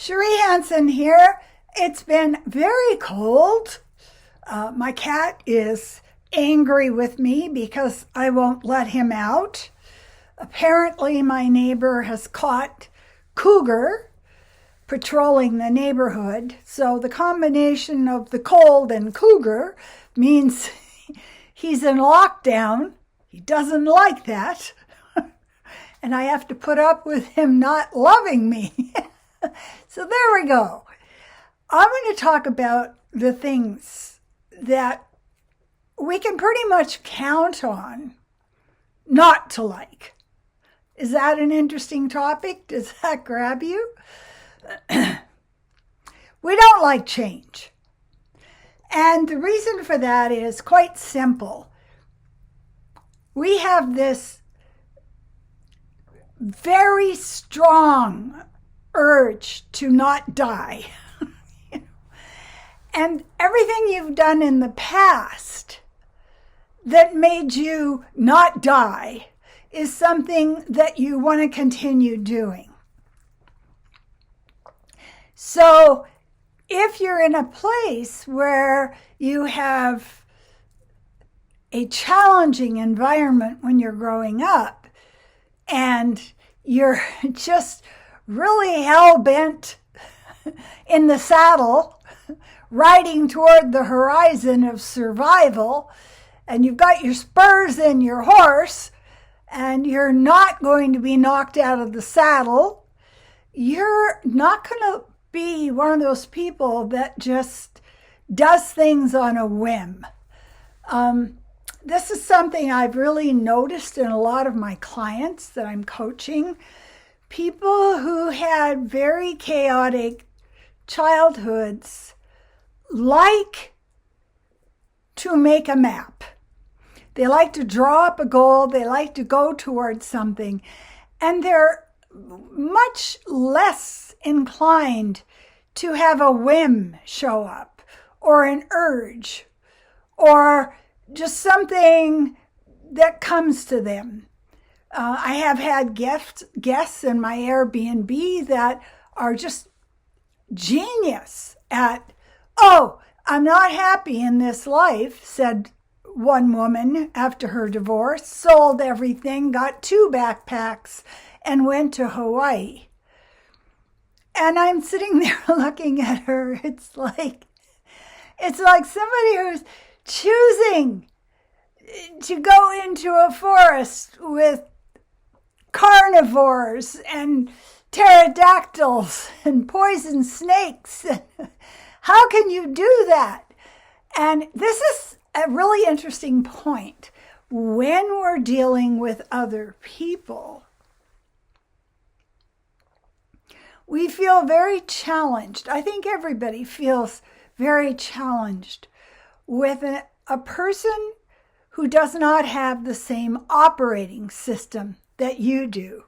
CherieHanson here. It's been very cold. My cat is angry with me because I won't let him out. Apparently, my neighbor has caught cougar patrolling the neighborhood. So the combination of the cold and cougar means he's in lockdown. He doesn't like that. And I have to put up with him not loving me. So there we go. I'm going to talk about the things that we can pretty much count on not to like. Is that an interesting topic? Does that grab you? We don't like change. And the reason for that is quite simple. We have this very strong urge to not die. And everything you've done in the past that made you not die is something that you want to continue doing. So if you're in a place where you have a challenging environment when you're growing up and you're just really hell-bent in the saddle, riding toward the horizon of survival, and you've got your spurs in your horse, and you're not going to be knocked out of the saddle, you're not going to be one of those people that just does things on a whim. This is something I've really noticed in a lot of my clients that I'm coaching. People who had very chaotic childhoods like to make a map. They like to draw up a goal. They like to go towards something. And they're much less inclined to have a whim show up or an urge or just something that comes to them. I have had guests in my Airbnb that are just genius at, oh, I'm not happy in this life, said one woman after her divorce, sold everything, got 2 backpacks, and went to Hawaii. And I'm sitting there looking at her. It's like somebody who's choosing to go into a forest with carnivores and pterodactyls and poison snakes. How can you do that? And this is a really interesting point. When we're dealing with other people, we feel very challenged. I think everybody feels very challenged with a person who does not have the same operating system that you do.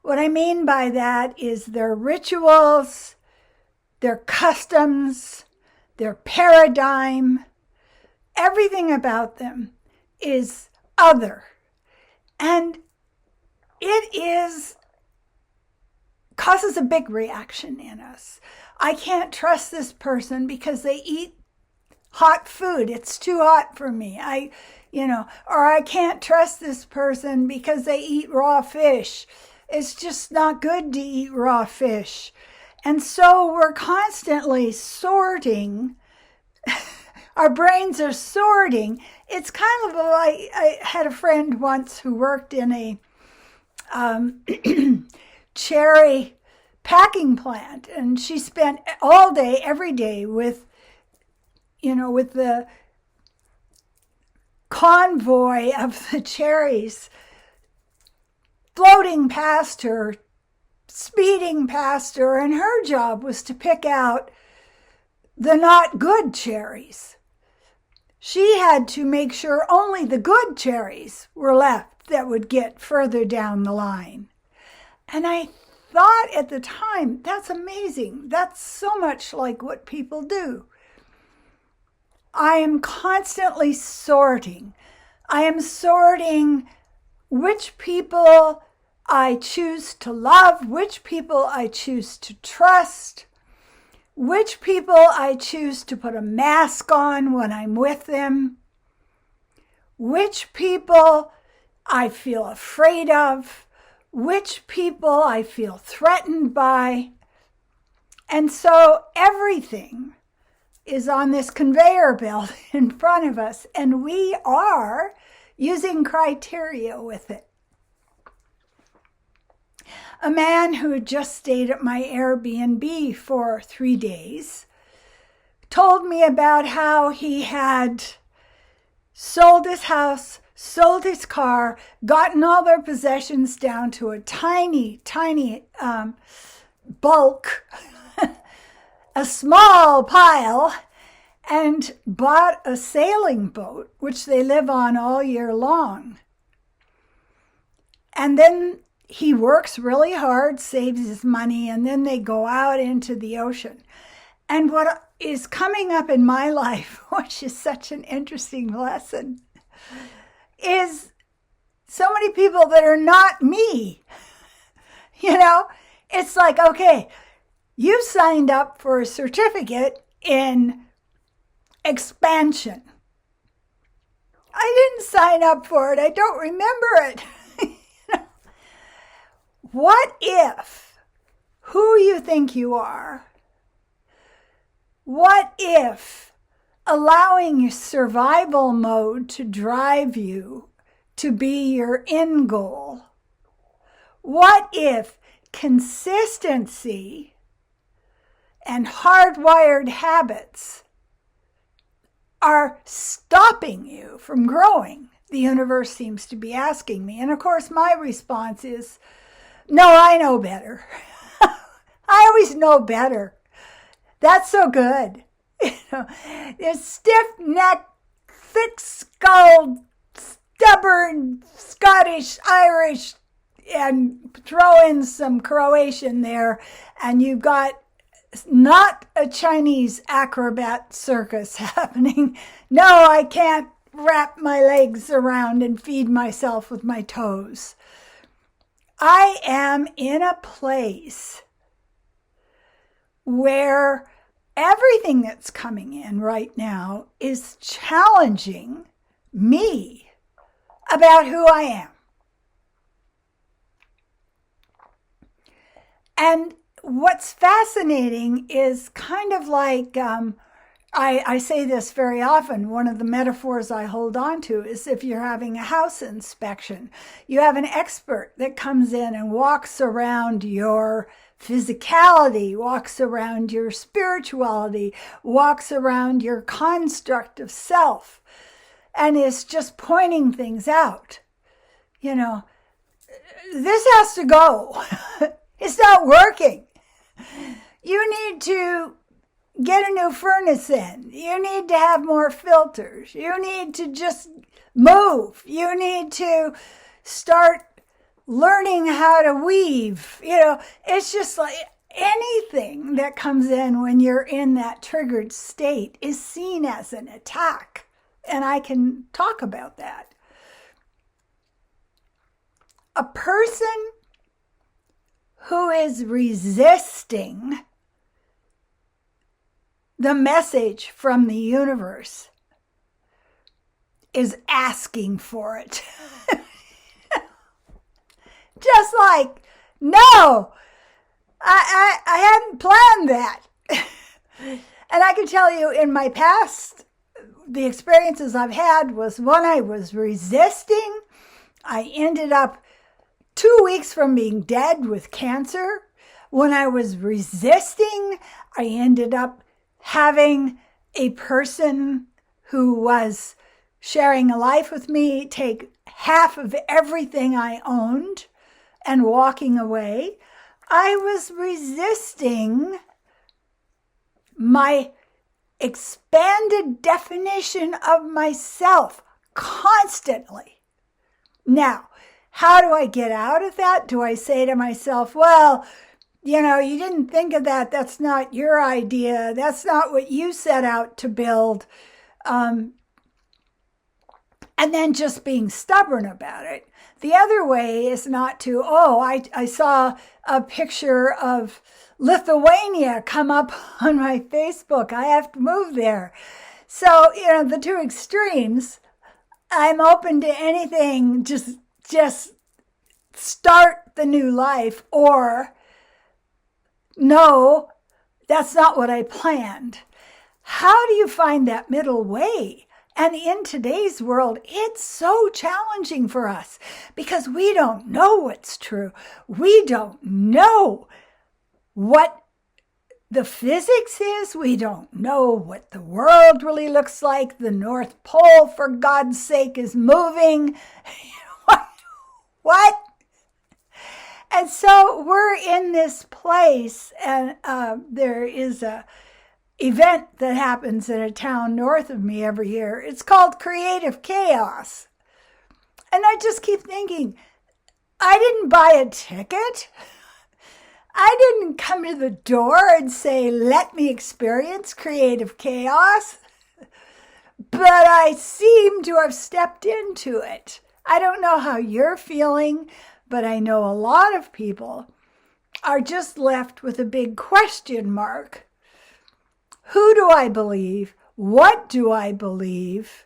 What I mean by that is their rituals, their customs, their paradigm, everything about them is other. And it causes a big reaction in us. I can't trust this person because they eat hot food. It's too hot for me. Or I can't trust this person because they eat raw fish. It's just not good to eat raw fish. And so we're constantly sorting. Our brains are sorting. It's kind of like, I had a friend once who worked in a Cherie packing plant, and she spent all day, every day with the convoy of the cherries floating past her, speeding past her, and her job was to pick out the not good cherries. She had to make sure only the good cherries were left that would get further down the line. And I thought at the time, that's amazing. That's so much like what people do. I am constantly sorting. I am sorting which people I choose to love, which people I choose to trust, which people I choose to put a mask on when I'm with them, which people I feel afraid of, which people I feel threatened by. And so everything is on this conveyor belt in front of us, and we are using criteria with it. A man who had just stayed at my Airbnb for 3 days told me about how he had sold his house, sold his car, gotten all their possessions down to a tiny bulk, a small pile, and bought a sailing boat, which they live on all year long. And then he works really hard, saves his money, and then they go out into the ocean. And what is coming up in my life, which is such an interesting lesson, is so many people that are not me. You know, it's like, okay, you signed up for a certificate in expansion. I didn't sign up for it. I don't remember it. What if who you think you are, what if allowing your survival mode to drive you to be your end goal? What if consistency and hardwired habits are stopping you from growing? The universe seems to be asking me. And of course, my response is, no, I know better. I always know better. That's so good. You know, this stiff-necked, thick-skulled, stubborn, Scottish, Irish, and throw in some Croatian there, and you've got not a Chinese acrobat circus happening. No, I can't wrap my legs around and feed myself with my toes. I am in a place where everything that's coming in right now is challenging me about who I am. And what's fascinating is kind of like, I say this very often, one of the metaphors I hold on to is if you're having a house inspection, you have an expert that comes in and walks around your physicality, walks around your spirituality, walks around your construct of self, and is just pointing things out. You know, this has to go. It's not working. You need to get a new furnace in. You need to have more filters. You need to just move. You need to start learning how to weave. You know, it's just like anything that comes in when you're in that triggered state is seen as an attack. And I can talk about that. A person who is resisting the message from the universe is asking for it. Just like, no, I hadn't planned that. And I can tell you in my past, the experiences I've had was when I was resisting, I ended up 2 weeks from being dead with cancer. When I was resisting, I ended up having a person who was sharing a life with me take half of everything I owned and walking away. I was resisting my expanded definition of myself constantly. Now, how do I get out of that? Do I say to myself, well, you know, you didn't think of that. That's not your idea. That's not what you set out to build. And then just being stubborn about it. The other way is not to, oh, I saw a picture of Lithuania come up on my Facebook. I have to move there. So, the two extremes, I'm open to anything, just start the new life, or no, that's not what I planned. How do you find that middle way? And in today's world, it's so challenging for us because we don't know what's true. We don't know what the physics is. We don't know what the world really looks like. The North Pole, for God's sake, is moving. What? And so we're in this place, and there is a event that happens in a town north of me every year. It's called Creative Chaos. And I just keep thinking, I didn't buy a ticket. I didn't come to the door and say, let me experience creative chaos. But I seem to have stepped into it. I don't know how you're feeling, but I know a lot of people are just left with a big question mark. Who do I believe? What do I believe?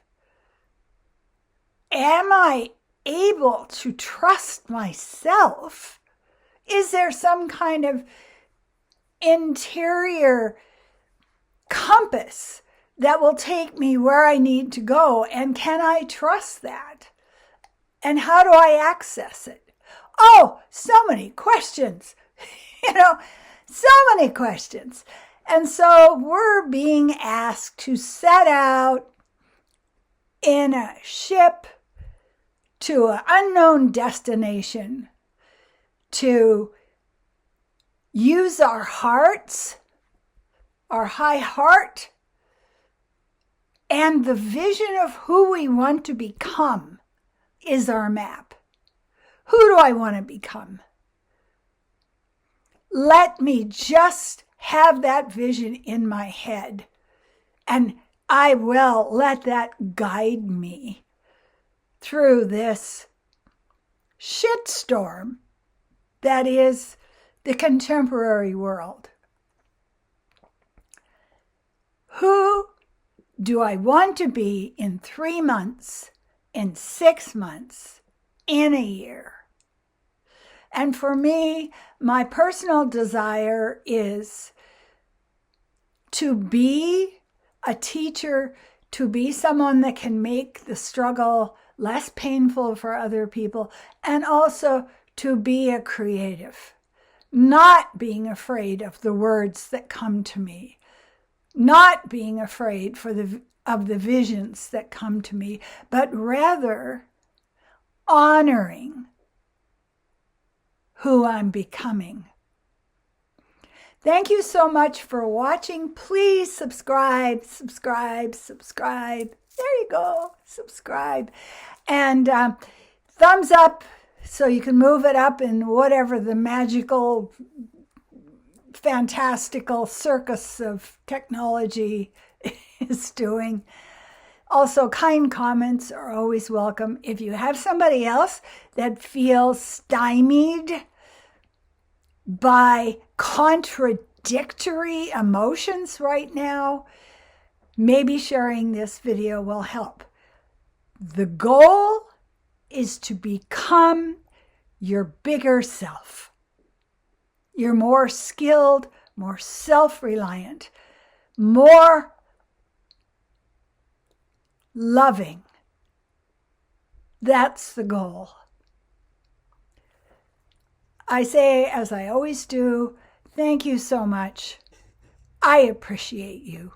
Am I able to trust myself? Is there some kind of interior compass that will take me where I need to go? And can I trust that? And how do I access it? Oh, so many questions, so many questions. And so we're being asked to set out in a ship to an unknown destination, to use our hearts, our high heart, and the vision of who we want to become is our map. Who do I want to become? Let me just have that vision in my head, and I will let that guide me through this shitstorm that is the contemporary world. Who do I want to be in 3 months, in 6 months, in a year? And for me, my personal desire is to be a teacher, to be someone that can make the struggle less painful for other people, and also to be a creative, not being afraid of the words that come to me, not being afraid of the visions that come to me, but rather honoring who I'm becoming. Thank you so much for watching. Please subscribe. There you go, subscribe. And thumbs up so you can move it up in whatever the magical, fantastical circus of technology is doing. Also, kind comments are always welcome. If you have somebody else that feels stymied by contradictory emotions right now, maybe sharing this video will help. The goal is to become your bigger self. You're more skilled, more self-reliant, more loving. That's the goal. I say, as I always do, thank you so much. I appreciate you.